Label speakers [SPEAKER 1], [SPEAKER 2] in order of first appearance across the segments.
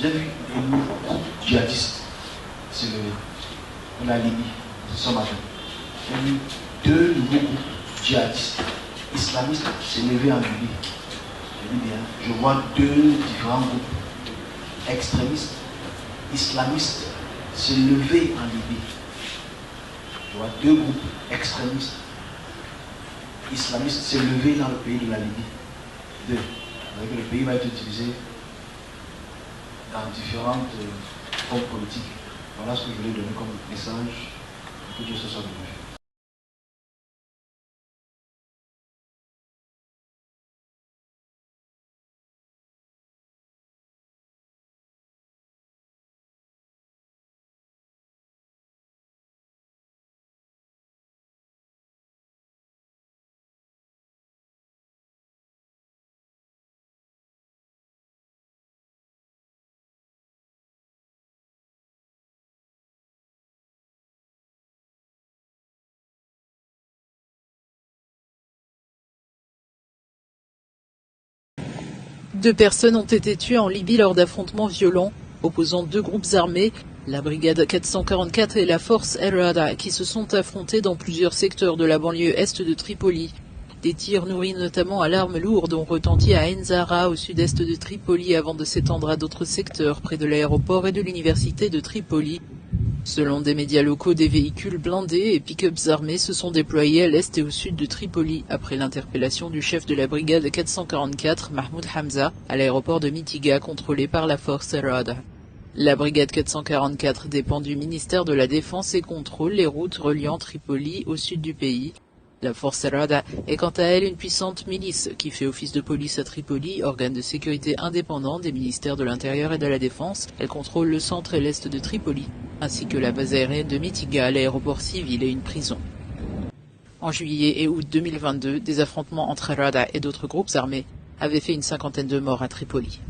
[SPEAKER 1] J'ai vu des nouveaux groupes djihadistes se lever en Libye ce matin. J'ai vu deux nouveaux groupes djihadistes islamistes se lever en Libye. Je dis bien, je vois deux différents groupes extrémistes islamistes se lever en Libye. Je vois deux groupes extrémistes islamistes se lever dans le pays de la Libye. Deux. Avec le pays va être utilisé dans différentes formes politiques. Voilà ce que je voulais donner comme message. Que Dieu se soit béni.
[SPEAKER 2] Deux personnes ont été tuées en Libye lors d'affrontements violents opposant deux groupes armés, la brigade 444 et la force El-Rada, qui se sont affrontés dans plusieurs secteurs de la banlieue est de Tripoli. Des tirs nourris notamment à l'arme lourde ont retenti à Enzara, au sud-est de Tripoli, avant de s'étendre à d'autres secteurs près de l'aéroport et de l'université de Tripoli. Selon des médias locaux, des véhicules blindés et pick-ups armés se sont déployés à l'est et au sud de Tripoli après l'interpellation du chef de la brigade 444, Mahmoud Hamza, à l'aéroport de Mitiga, contrôlé par la force El-Rada. La brigade 444 dépend du ministère de la Défense et contrôle les routes reliant Tripoli au sud du pays. La force El-Rada est quant à elle une puissante milice qui fait office de police à Tripoli, organe de sécurité indépendant des ministères de l'Intérieur et de la Défense. Elle contrôle le centre et l'est de Tripoli, ainsi que la base aérienne de Mitiga, l'aéroport civil et une prison. En juillet et août 2022, des affrontements entre El-Rada et d'autres groupes armés avaient fait une cinquantaine de morts à Tripoli.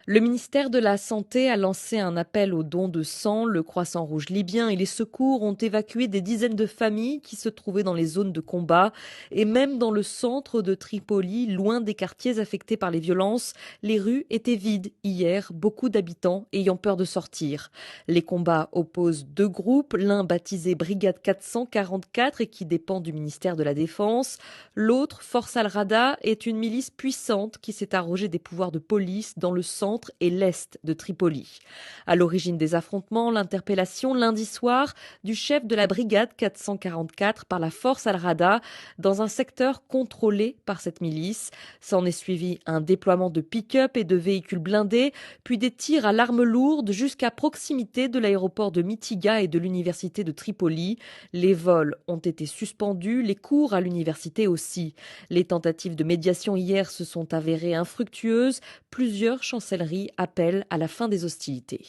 [SPEAKER 3] Le ministère de la Santé a lancé un appel aux dons de sang. Le Croissant-Rouge libyen et les secours ont évacué des dizaines de familles qui se trouvaient dans les zones de combat. Et même dans le centre de Tripoli, loin des quartiers affectés par les violences, les rues étaient vides hier, beaucoup d'habitants ayant peur de sortir. Les combats opposent deux groupes, l'un baptisé Brigade 444 et qui dépend du ministère de la Défense. L'autre, Force Al-Rada, est une milice puissante qui s'est arrogée des pouvoirs de police dans le centre et l'est de Tripoli. À l'origine des affrontements, l'interpellation lundi soir du chef de la brigade 444 par la force Al-Rada dans un secteur contrôlé par cette milice. S'en est suivi un déploiement de pick-up et de véhicules blindés, puis des tirs à l'arme lourde jusqu'à proximité de l'aéroport de Mitiga et de l'université de Tripoli. Les vols ont été suspendus, les cours à l'université aussi. Les tentatives de médiation hier se sont avérées infructueuses. Plusieurs chancelleries appellent à la fin des hostilités.